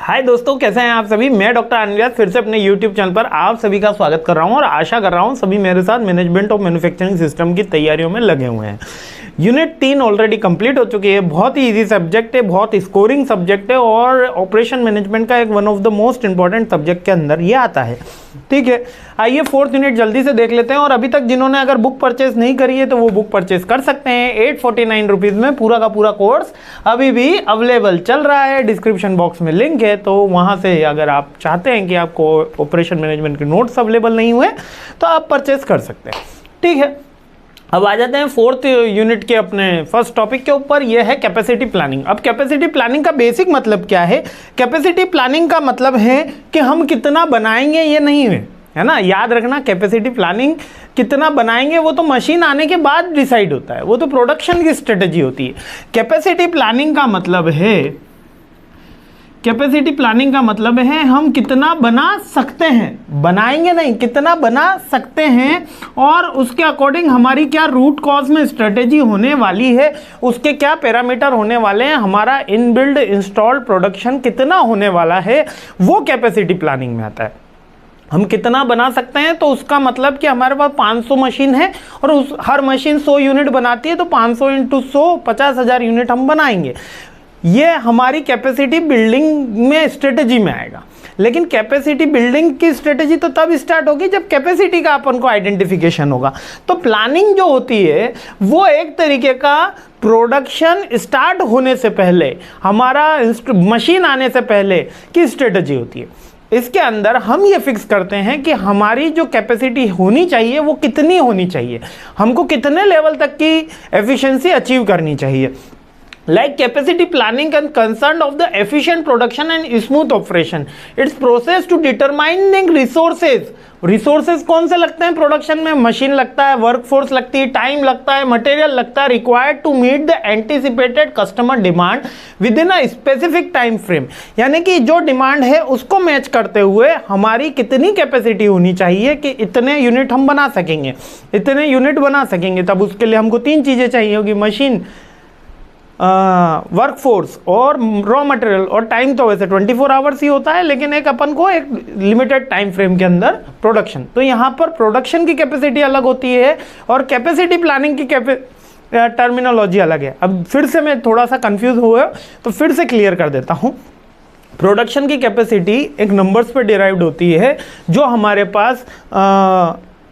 हाय दोस्तों, कैसे हैं आप सभी। मैं डॉक्टर अनिल फिर से अपने यूट्यूब चैनल पर आप सभी का स्वागत कर रहा हूं और आशा कर रहा हूं सभी मेरे साथ मैनेजमेंट ऑफ मैन्युफैक्चरिंग सिस्टम की तैयारियों में लगे हुए हैं। यूनिट 3 ऑलरेडी कंप्लीट हो चुकी है। बहुत ही इजी सब्जेक्ट है, बहुत स्कोरिंग सब्जेक्ट है और ऑपरेशन मैनेजमेंट का एक one of the most important subject के अंदर ये आता है। ठीक है, आइए 4th यूनिट जल्दी से देख लेते हैं। और अभी तक जिन्होंने अगर बुक परचेज नहीं करी है तो वो बुक परचेज कर सकते हैं। 849 रुपीज़ में पूरा का पूरा कोर्स अभी भी अवेलेबल चल रहा है। डिस्क्रिप्शन बॉक्स में लिंक है, तो वहाँ से अगर आप चाहते हैं कि आपको ऑपरेशन मैनेजमेंट के नोट्स अवेलेबल नहीं हुए तो आप परचेज कर सकते हैं। ठीक है, अब आ जाते हैं 4th यूनिट के अपने फर्स्ट टॉपिक के ऊपर। यह है कैपेसिटी प्लानिंग। अब कैपेसिटी प्लानिंग का बेसिक मतलब क्या है? कैपेसिटी प्लानिंग का मतलब है कि हम कितना बनाएंगे ये नहीं है ना। याद रखना, कैपेसिटी प्लानिंग कितना बनाएंगे वो तो मशीन आने के बाद डिसाइड होता है, वो तो प्रोडक्शन की स्ट्रेटेजी होती है। कैपेसिटी प्लानिंग का मतलब है, कैपेसिटी प्लानिंग का मतलब है हम कितना बना सकते हैं, बनाएंगे नहीं, कितना बना सकते हैं और उसके अकॉर्डिंग हमारी क्या रूट कॉज में स्ट्रेटेजी होने वाली है, उसके क्या पैरामीटर होने वाले हैं, हमारा इनबिल्ड इंस्टॉल्ड प्रोडक्शन कितना होने वाला है, वो कैपेसिटी प्लानिंग में आता है। हम कितना बना सकते हैं तो उसका मतलब कि हमारे पास 500 मशीन है और हर मशीन 100 यूनिट बनाती है, तो 500 × 100 50,000 यूनिट हम बनाएंगे। ये हमारी कैपेसिटी बिल्डिंग में स्ट्रेटेजी में आएगा। लेकिन कैपेसिटी बिल्डिंग की स्ट्रेटेजी तो तब स्टार्ट होगी जब कैपेसिटी का अपन को आइडेंटिफिकेशन होगा। तो प्लानिंग जो होती है वो एक तरीके का प्रोडक्शन स्टार्ट होने से पहले, हमारा मशीन आने से पहले की स्ट्रेटेजी होती है। इसके अंदर हम ये फिक्स करते हैं कि हमारी जो कैपेसिटी होनी चाहिए वो कितनी होनी चाहिए, हमको कितने लेवल तक की एफिशिएंसी अचीव करनी चाहिए। Like capacity planning and concerned of the efficient production and smooth operation. Its process to determining resources. Resources कौन से लगते हैं प्रोडक्शन में? मशीन लगता है, वर्कफोर्स लगती है, टाइम लगता है, मटेरियल लगता है, required to meet the anticipated customer demand within a specific time frame. यानी कि जो डिमांड है उसको मैच करते हुए हमारी कितनी कैपेसिटी होनी चाहिए कि इतने यूनिट हम बना सकेंगे, इतने यूनिट बना सकेंगे। तब उसके लिए हमको 3 चीज़ें चाहिए होगी, मशीन, वर्कफोर्स और रॉ मटेरियल। और टाइम तो वैसे 24 आवर्स ही होता है, लेकिन एक अपन को एक लिमिटेड टाइम फ्रेम के अंदर प्रोडक्शन। तो यहाँ पर प्रोडक्शन की कैपेसिटी अलग होती है और कैपेसिटी प्लानिंग की टर्मिनोलॉजी अलग है। अब फिर से मैं थोड़ा सा कंफ्यूज हुआ तो फिर से क्लियर कर देता हूँ। प्रोडक्शन की कैपेसिटी एक नंबर्स पे डिराइव्ड होती है, जो हमारे पास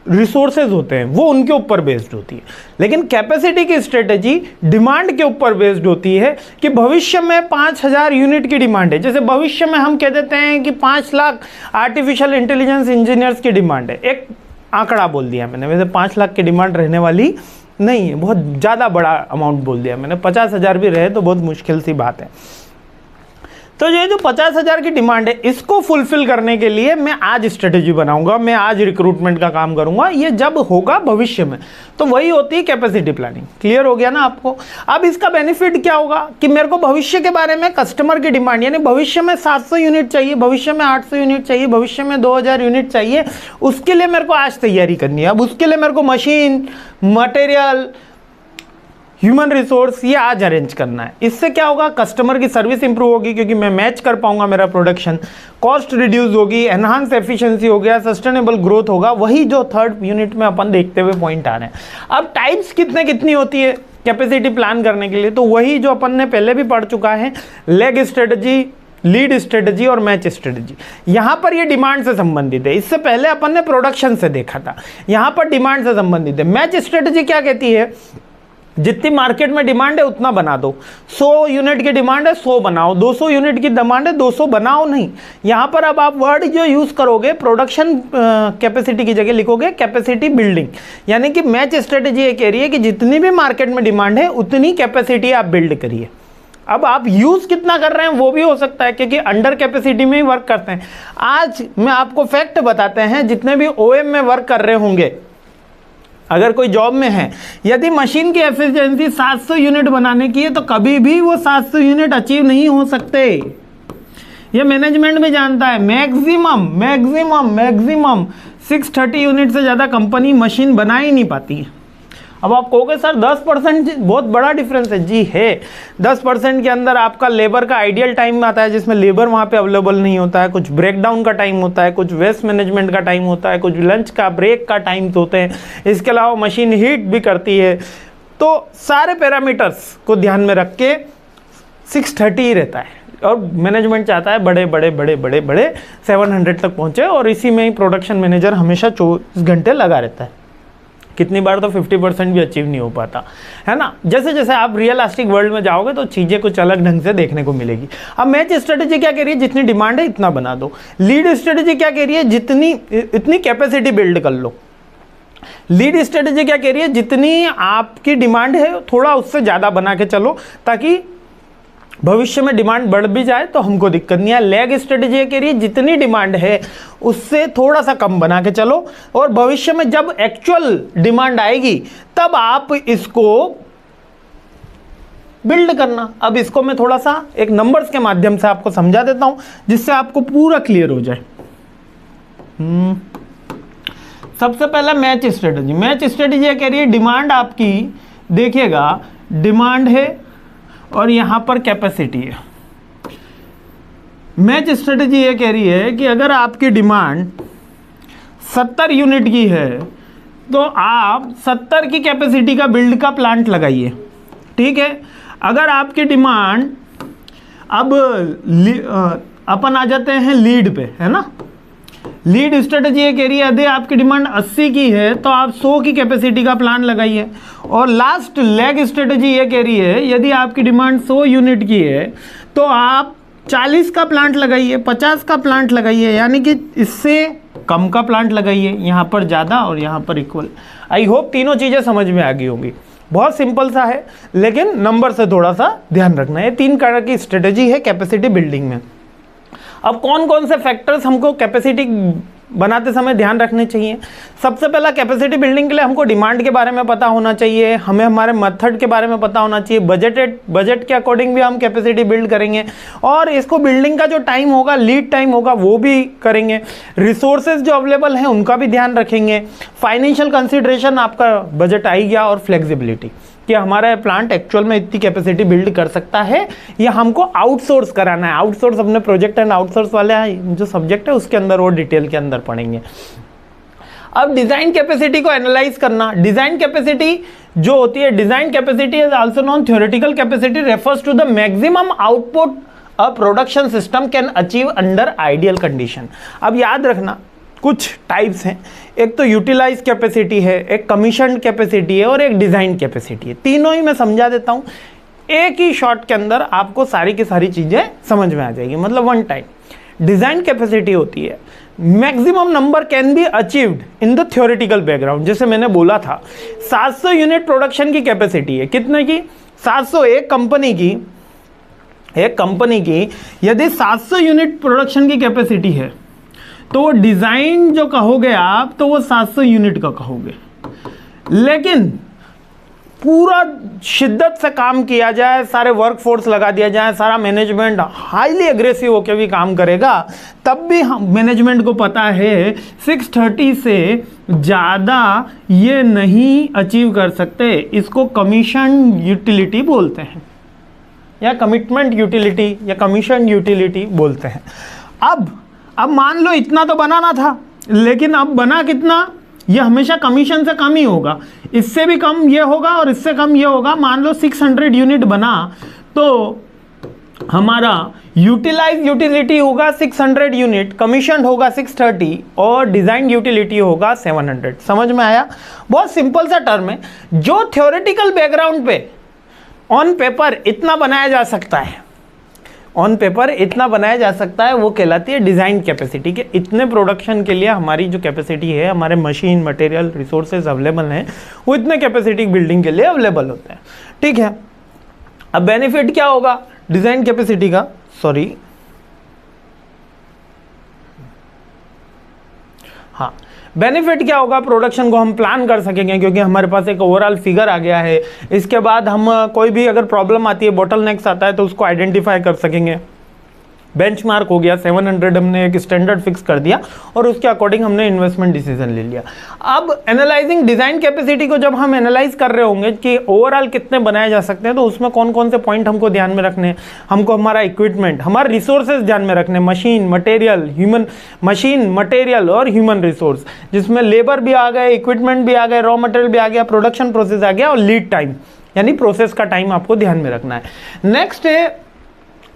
रिसोर्सेज होते हैं वो उनके ऊपर बेस्ड होती है। लेकिन कैपेसिटी की स्ट्रेटेजी डिमांड के ऊपर बेस्ड होती है कि भविष्य में 5,000 यूनिट की डिमांड है। जैसे भविष्य में हम कह देते हैं कि 5 लाख आर्टिफिशियल इंटेलिजेंस इंजीनियर्स की डिमांड है। एक आंकड़ा बोल दिया मैंने, वैसे 5 लाख की डिमांड रहने वाली नहीं है, बहुत ज़्यादा बड़ा अमाउंट बोल दिया मैंने। 50,000 भी रहे तो बहुत मुश्किल सी बात है। तो ये जो 50,000 की डिमांड है, इसको फुलफिल करने के लिए मैं आज स्ट्रेटेजी बनाऊंगा, मैं आज रिक्रूटमेंट का काम करूंगा। ये जब होगा भविष्य में, तो वही होती है कैपेसिटी प्लानिंग। क्लियर हो गया ना आपको? अब इसका बेनिफिट क्या होगा कि मेरे को भविष्य के बारे में कस्टमर की डिमांड, यानी भविष्य में 700 यूनिट चाहिए, भविष्य में 800 यूनिट चाहिए, भविष्य में 2000 यूनिट चाहिए, उसके लिए मेरे को आज तैयारी करनी है। अब उसके लिए मेरे को मशीन, मटेरियल, ह्यूमन रिसोर्स ये आज अरेंज करना है। इससे क्या होगा? कस्टमर की सर्विस इंप्रूव होगी क्योंकि मैं मैच कर पाऊंगा मेरा प्रोडक्शन, कॉस्ट रिड्यूस होगी, एनहांस एफिशिएंसी हो गया, सस्टेनेबल ग्रोथ होगा। वही जो 3rd यूनिट में अपन देखते हुए पॉइंट आ रहे हैं। अब टाइप्स कितनी होती है कैपेसिटी प्लान करने के लिए, तो वही जो अपन ने पहले भी पढ़ चुका है, लेग स्ट्रेटजी, लीड स्ट्रेटजी और मैच स्ट्रेटजी। यहाँ पर ये डिमांड से संबंधित है। इससे पहले अपन ने प्रोडक्शन से देखा था, यहाँ पर डिमांड से संबंधित है। मैच स्ट्रेटजी क्या कहती है? जितनी मार्केट में डिमांड है उतना बना दो। 100 यूनिट की डिमांड है 100 बनाओ, 200 यूनिट की डिमांड है 200 बनाओ नहीं। यहाँ पर अब आप वर्ड जो यूज़ करोगे प्रोडक्शन कैपेसिटी की जगह लिखोगे कैपेसिटी बिल्डिंग। यानी कि मैच स्ट्रेटजी ये कह रही है कि जितनी भी मार्केट में डिमांड है उतनी कैपेसिटी आप बिल्ड करिए। अब आप यूज़ कितना कर रहे हैं वो भी हो सकता है, क्योंकि अंडर कैपेसिटी में ही वर्क करते हैं। आज मैं आपको फैक्ट बताते हैं, जितने भी OM में वर्क कर रहे होंगे, अगर कोई जॉब में है, यदि मशीन की एफिशिएंसी 700 यूनिट बनाने की है तो कभी भी वो 700 यूनिट अचीव नहीं हो सकते। ये मैनेजमेंट भी जानता है। मैक्सिमम 630 यूनिट से ज़्यादा कंपनी मशीन बना ही नहीं पाती है। अब आप कहोगे सर 10% बहुत बड़ा डिफरेंस है। जी है, 10% के अंदर आपका लेबर का आइडियल टाइम आता है जिसमें लेबर वहाँ पे अवेलेबल नहीं होता है, कुछ ब्रेकडाउन का टाइम होता है, कुछ वेस्ट मैनेजमेंट का टाइम होता है, कुछ लंच का ब्रेक का टाइम होते हैं, इसके अलावा मशीन हीट भी करती है। तो सारे पैरामीटर्स को ध्यान में रख के 630 ही रहता है और मैनेजमेंट चाहता है बड़े बड़े बड़े बड़े बड़े 700 तक पहुंचे और इसी में ही प्रोडक्शन मैनेजर हमेशा 24 घंटे लगा रहता है। कितनी बार तो 50% भी अचीव नहीं हो पाता है ना। जैसे जैसे आप रियलिस्टिक वर्ल्ड में जाओगे तो चीज़ें कुछ अलग ढंग से देखने को मिलेगी। अब मैच स्ट्रेटेजी क्या कह रही है, जितनी डिमांड है इतना बना दो। लीड स्ट्रेटेजी क्या कह रही है, जितनी इतनी कैपेसिटी बिल्ड कर लो। लीड स्ट्रेटेजी क्या कह रही है, जितनी आपकी डिमांड है थोड़ा उससे ज़्यादा बना के चलो ताकि भविष्य में डिमांड बढ़ भी जाए तो हमको दिक्कत नहीं है। लैग स्ट्रेटेजी कह रही है जितनी डिमांड है उससे थोड़ा सा कम बना के चलो और भविष्य में जब एक्चुअल डिमांड आएगी तब आप इसको बिल्ड करना। अब इसको मैं थोड़ा सा एक नंबर्स के माध्यम से आपको समझा देता हूं जिससे आपको पूरा क्लियर हो जाए। सबसे पहला मैच स्ट्रेटेजी। मैच स्ट्रेटेजी कह रही है डिमांड आपकी, देखिएगा डिमांड है और यहां पर कैपेसिटी है। मैच स्ट्रेटेजी ये कह रही है कि अगर आपकी डिमांड 70 यूनिट की है तो आप 70 की कैपेसिटी का बिल्ड का प्लांट लगाइए, ठीक है। अगर आपकी डिमांड अब अपन आ जाते हैं लीड पे, है ना। लीड स्ट्रेटेजी ये कह रही है यदि आपकी डिमांड 80 की है तो आप 100 की कैपेसिटी का प्लान लगाइए। और लास्ट लैग स्ट्रेटेजी ये कह रही है यदि आपकी डिमांड 100 यूनिट की है तो आप 40 का प्लांट लगाइए, 50 का प्लांट लगाइए, यानी कि इससे कम का प्लांट लगाइए, यहाँ पर ज़्यादा और यहाँ पर इक्वल। आई होप तीनों चीज़ें समझ में आ गई होंगी। बहुत सिंपल सा है लेकिन नंबर से थोड़ा सा ध्यान रखना है। 3 तरह की स्ट्रेटेजी है कैपेसिटी बिल्डिंग में। अब कौन कौन से फैक्टर्स हमको कैपेसिटी बनाते समय ध्यान रखने चाहिए। सबसे पहला कैपेसिटी बिल्डिंग के लिए हमको डिमांड के बारे में पता होना चाहिए, हमें हमारे मेथड के बारे में पता होना चाहिए, बजट के अकॉर्डिंग भी हम कैपेसिटी बिल्ड करेंगे और इसको बिल्डिंग का जो टाइम होगा, लीड टाइम होगा वो भी करेंगे। रिसोर्सेज जो अवेलेबल हैं उनका भी ध्यान रखेंगे। फाइनेंशियल कंसिडरेशन, आपका बजट आ ही गया, और फ्लेक्सिबिलिटी कि हमारा प्लांट एक्चुअल में इतनी कैपेसिटी बिल्ड कर सकता है या हमको आउटसोर्स कराना है। आउटसोर्स अपने प्रोजेक्ट एंड आउटसोर्स वाले जो सब्जेक्ट है उसके अंदर और डिटेल के अंदर पढ़ेंगे। अब डिजाइन कैपेसिटी को एनालाइज करना। डिजाइन कैपेसिटी जो होती है, design capacity is also non theoretical capacity, refers to the maximum output a production system can achieve under ideal condition. अब याद रखना कुछ टाइप्स हैं, एक तो यूटिलाइज कैपेसिटी है, एक कमीशन कैपेसिटी है और एक डिज़ाइन कैपेसिटी है। तीनों ही मैं समझा देता हूँ, एक ही शॉट के अंदर आपको सारी की सारी चीज़ें समझ में आ जाएगी, मतलब वन टाइम। डिज़ाइन कैपेसिटी होती है maximum number can be achieved in the theoretical background. जैसे मैंने बोला था 700 यूनिट प्रोडक्शन की कैपेसिटी है, कितने की? 700। एक कंपनी की यदि 700 यूनिट प्रोडक्शन की कैपेसिटी है तो वो डिज़ाइन जो कहोगे आप तो वो 700 यूनिट का कहोगे, लेकिन पूरा शिद्दत से काम किया जाए, सारे वर्कफोर्स लगा दिया जाए, सारा मैनेजमेंट हाईली एग्रेसिव होकर भी काम करेगा, तब भी हम मैनेजमेंट को पता है 630 से ज़्यादा ये नहीं अचीव कर सकते। इसको कमीशन यूटिलिटी बोलते हैं या कमिटमेंट यूटिलिटी या कमीशन यूटिलिटी बोलते हैं। अब मान लो इतना तो बनाना था, लेकिन अब बना कितना? ये हमेशा कमीशन से कम ही होगा, इससे भी कम ये होगा और इससे कम ये होगा। मान लो 600 यूनिट बना तो हमारा यूटिलिटी होगा 600 यूनिट, कमीशन होगा 630 और डिज़ाइन यूटिलिटी होगा 700। समझ में आया? बहुत सिंपल सा टर्म है। जो थ्योरेटिकल बैकग्राउंड पे ऑन पेपर इतना बनाया जा सकता है, वो कहलाती है डिज़ाइन कैपेसिटी के। इतने प्रोडक्शन के लिए हमारी जो कैपेसिटी है, हमारे मशीन, मटेरियल, रिसोर्सेज अवेलेबल हैं, वो इतने कैपेसिटी बिल्डिंग के लिए अवेलेबल होते हैं, ठीक है। अब बेनिफिट क्या होगा डिज़ाइन कैपेसिटी का? बेनिफिट क्या होगा? प्रोडक्शन को हम प्लान कर सकेंगे क्योंकि हमारे पास एक ओवरऑल फिगर आ गया है। इसके बाद हम कोई भी अगर प्रॉब्लम आती है, बोटलनेक्स आता है, तो उसको आइडेंटिफाई कर सकेंगे, बेंचमार्क हो गया 700, हमने एक स्टैंडर्ड फिक्स कर दिया और उसके अकॉर्डिंग हमने इन्वेस्टमेंट डिसीजन ले लिया। अब एनालाइजिंग डिजाइन कैपेसिटी को जब हम एनालाइज कर रहे होंगे कि ओवरऑल कितने बनाए जा सकते हैं, तो उसमें कौन कौन से पॉइंट हमको ध्यान में रखने हैं। हमको हमारा इक्विपमेंट, हमारे रिसोर्सेज ध्यान में रखने, मशीन मटेरियल और ह्यूमन रिसोर्स, जिसमें लेबर भी आ गए, इक्विपमेंट भी आ गए, रॉ मटेरियल भी आ गया, प्रोडक्शन प्रोसेस आ गया और लीड टाइम यानी प्रोसेस का टाइम आपको ध्यान में रखना है। नेक्स्ट है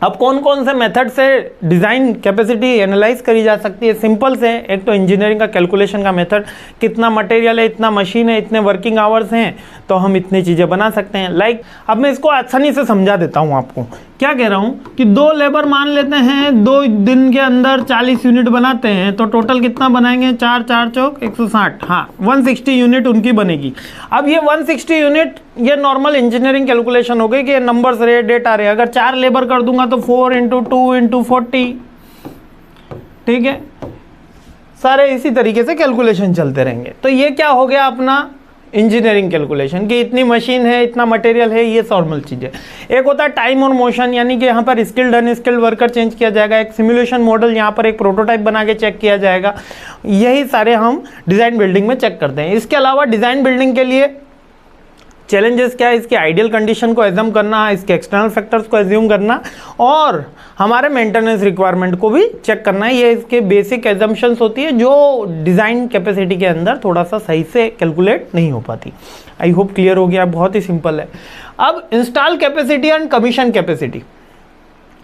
अब कौन कौन से मेथड से डिज़ाइन कैपेसिटी एनालाइज करी जा सकती है। सिंपल से, एक तो इंजीनियरिंग का कैलकुलेशन का मेथड, कितना मटेरियल है, इतना मशीन है, इतने वर्किंग आवर्स हैं, तो हम इतनी चीज़ें बना सकते हैं। लाइक अब मैं इसको आसानी से समझा देता हूँ आपको। क्या कह रहा हूँ कि 2 लेबर मान लेते हैं 2 दिन के अंदर 40 यूनिट बनाते हैं, तो टोटल कितना बनाएंगे, 4 4 चौक 160, हाँ 160 यूनिट उनकी बनेगी। अब ये 160 यूनिट ये नॉर्मल इंजीनियरिंग कैलकुलेशन हो गई कि ये नंबर्स रहे, डेटा रहे। अगर 4 लेबर कर दूंगा तो 4 × 2 × 40, ठीक है, सारे इसी तरीके से कैलकुलेशन चलते रहेंगे। तो ये क्या हो गया अपना इंजीनियरिंग कैलकुलेशन कि इतनी मशीन है, इतना मटेरियल है, ये नॉर्मल चीज़ें। एक होता है टाइम और मोशन, यानी कि यहाँ पर स्किल्ड अनस्किल्ड वर्कर चेंज किया जाएगा। एक सिमुलेशन मॉडल, यहाँ पर एक प्रोटोटाइप बना के चेक किया जाएगा। यही सारे हम डिज़ाइन बिल्डिंग में चेक करते हैं। इसके अलावा डिज़ाइन बिल्डिंग के लिए चैलेंजेस क्या है, इसके आइडियल कंडीशन को एज्यूम करना, इसके एक्सटर्नल फैक्टर्स को एज्यूम करना और हमारे मेंटेनेंस रिक्वायरमेंट को भी चेक करना है। ये इसके बेसिक एजम्पशंस होती है जो डिज़ाइन कैपेसिटी के अंदर थोड़ा सा सही से कैलकुलेट नहीं हो पाती। आई होप क्लियर हो गया, बहुत ही सिंपल है। अब install capacity and commission capacity,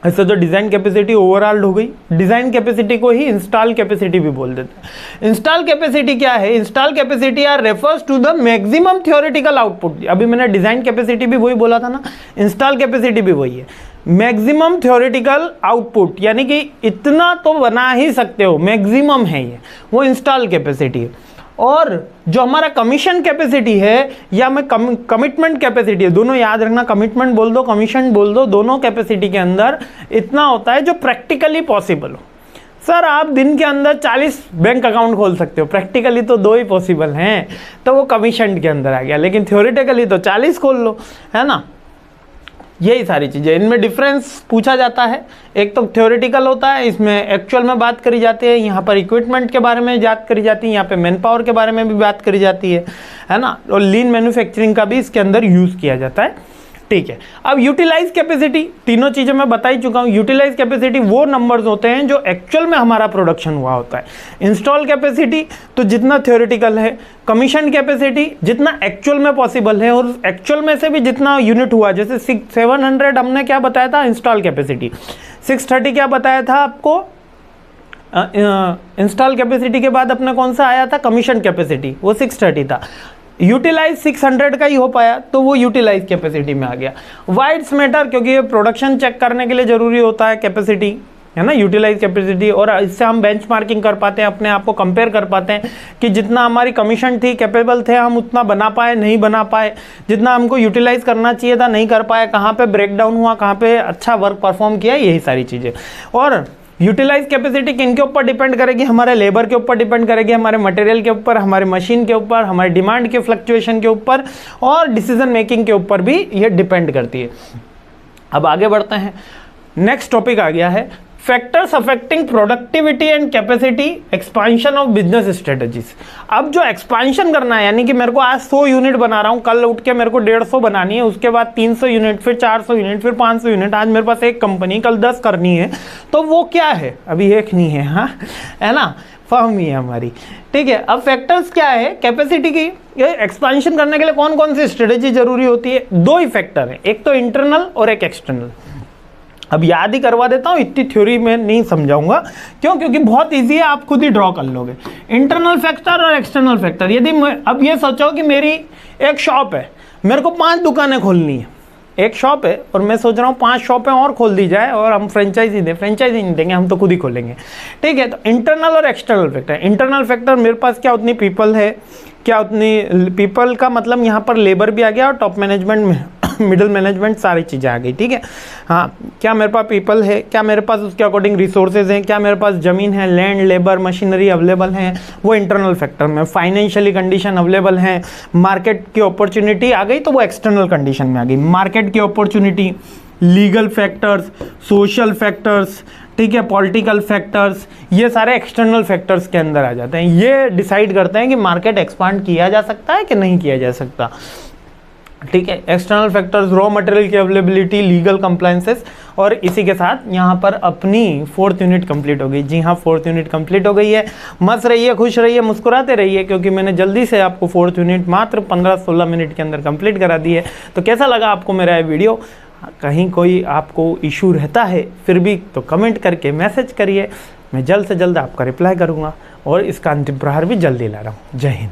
ऐसे तो डिज़ाइन कैपेसिटी ओवरऑल हो गई, डिज़ाइन कैपेसिटी को ही इंस्टॉल कैपेसिटी भी बोल देते हैं। इंस्टॉल कैपेसिटी क्या है, install capacity are refers to the maximum theoretical output. अभी मैंने डिज़ाइन कैपेसिटी भी वही बोला था ना, इंस्टॉल कैपेसिटी भी वही है, मैक्सिमम थ्योरेटिकल आउटपुट, यानी कि इतना तो बना ही सकते हो, मैक्सिमम है ये, वो इंस्टॉल कैपेसिटी है। और जो हमारा कमीशन कैपेसिटी है या मैं कमिटमेंट कैपेसिटी है, दोनों याद रखना, कमिटमेंट बोल दो, कमीशन बोल दो, दोनों कैपेसिटी के अंदर इतना होता है जो प्रैक्टिकली पॉसिबल हो। सर आप दिन के अंदर 40 बैंक अकाउंट खोल सकते हो, प्रैक्टिकली तो 2 ही पॉसिबल हैं, तो वो कमीशन के अंदर आ गया, लेकिन थ्योरेटिकली तो 40 खोल लो, है ना। यही सारी चीज़ें, इनमें डिफरेंस पूछा जाता है। एक तो थ्योरेटिकल होता है, इसमें एक्चुअल में बात करी जाती है, यहाँ पर इक्विपमेंट के बारे में बात करी जाती है, यहाँ पे मैन पावर के बारे में भी बात करी जाती है ना। और लीन मैन्युफैक्चरिंग का भी इसके अंदर यूज़ किया जाता है, ठीक है। अब यूटिलाइज कैपेसिटी, तीनों चीज़ें मैं बता ही चुका हूँ। यूटिलाइज कैपेसिटी वो नंबर्स होते हैं जो एक्चुअल में हमारा प्रोडक्शन हुआ होता है। इंस्टॉल कैपेसिटी तो जितना थ्योरेटिकल है, कमीशन कैपेसिटी जितना एक्चुअल में पॉसिबल है, और एक्चुअल में से भी जितना यूनिट हुआ, जैसे 700 हमने क्या बताया था इंस्टॉल कैपेसिटी, 630 क्या बताया था आपको इंस्टॉल कैपेसिटी के बाद अपना कौन सा आया था, कमीशन कैपेसिटी, वो 630 था। यूटिलाइज 600 का ही हो पाया तो वो यूटिलाइज कैपेसिटी में आ गया। वाइड्स मैटर, क्योंकि ये प्रोडक्शन चेक करने के लिए ज़रूरी होता है कैपेसिटी, है ना, यूटिलाइज कैपेसिटी, और इससे हम बेंचमार्किंग कर पाते हैं, अपने आप को कंपेयर कर पाते हैं कि जितना हमारी कमीशन थी, कैपेबल थे, हम उतना बना पाए नहीं बना पाए, जितना हमको यूटिलाइज करना चाहिए था नहीं कर पाए, कहाँ पे ब्रेकडाउन हुआ, कहाँ पे अच्छा वर्क परफॉर्म किया, यही सारी चीज़ें। और यूटिलाइज कैपेसिटी किन के ऊपर डिपेंड करेगी, हमारे लेबर के ऊपर डिपेंड करेगी, हमारे मटेरियल के ऊपर, हमारे मशीन के ऊपर, हमारे डिमांड के फ्लक्चुएशन के ऊपर और डिसीजन मेकिंग के ऊपर भी ये डिपेंड करती है। अब आगे बढ़ते हैं, नेक्स्ट टॉपिक आ गया है factors affecting productivity and capacity expansion of business strategies. अब जो एक्सपांशन करना है, यानी कि मेरे को आज 100 यूनिट बना रहा हूँ, कल उठ के मेरे को 150 बनानी है, उसके बाद 300 यूनिट, फिर 400 यूनिट, फिर 500 यूनिट, आज मेरे पास एक कंपनी, कल 10 करनी है, तो वो क्या है, अभी एक नहीं है, हाँ है ना, फर्म ही है हमारी, ठीक है। अब फैक्टर्स क्या है कैपेसिटी की, ये एक्सपांशन करने के लिए कौन कौन सी स्ट्रेटेजी जरूरी होती है। 2 ही फैक्टर है, एक तो इंटरनल और एक एक्सटर्नल। अब याद ही करवा देता हूँ, इतनी थ्योरी में नहीं समझाऊंगा, क्यों, क्योंकि बहुत इजी है, आप खुद ही ड्रॉ कर लोगे। इंटरनल फैक्टर और एक्सटर्नल फैक्टर। यदि अब ये सोचो कि मेरी एक शॉप है, मेरे को 5 दुकानें खोलनी है, एक शॉप है और मैं सोच रहा हूँ 5 शॉपें और खोल दी जाए और हम फ्रेंचाइजी दें, फ्रेंचाइजी नहीं देंगे, हम तो खुद ही खोलेंगे, ठीक है। तो इंटरनल और एक्सटर्नल फैक्टर। इंटरनल फैक्टर, मेरे पास क्या उतनी पीपल है, क्या उतनी पीपल का मतलब यहाँ पर लेबर भी आ गया और टॉप मैनेजमेंट में मिडिल मैनेजमेंट सारी चीज़ें आ गई, ठीक है। हाँ, क्या मेरे पास पीपल है, क्या मेरे पास उसके अकॉर्डिंग रिसोर्सेज हैं, क्या मेरे पास ज़मीन है, लैंड, लेबर, मशीनरी अवेलेबल हैं, वो इंटरनल फैक्टर में। फाइनेंशियली कंडीशन अवेलेबल हैं, मार्केट की अपॉर्चुनिटी आ गई तो वो एक्सटर्नल कंडीशन में आ गई। मार्केट की opportunity, legal factors, social factors, ठीक है, पॉलिटिकल फैक्टर्स, ये सारे एक्सटर्नल फैक्टर्स के अंदर आ जाते हैं। ये डिसाइड करते हैं कि मार्केट एक्सपांड किया जा सकता है कि नहीं किया जा सकता, ठीक है। एक्सटर्नल फैक्टर्स, रॉ मटेरियल की अवेलेबिलिटी, लीगल कंप्लायंसेस, और इसी के साथ यहाँ पर अपनी 4th यूनिट कंप्लीट हो गई। जी हाँ, 4th यूनिट कंप्लीट हो गई है। मस्त रहिए, खुश रहिए, मुस्कुराते रहिए, क्योंकि मैंने जल्दी से आपको 4th यूनिट मात्र 15-16 मिनट के अंदर कंप्लीट करा दी है। तो कैसा लगा आपको मेरा ये वीडियो? कहीं कोई आपको इशू रहता है फिर भी तो कमेंट करके मैसेज करिए, मैं जल्द से जल्द आपका रिप्लाई करूँगा, और इसका अंतिम प्रहार भी जल्दी ला रहा हूँ। जय हिंद।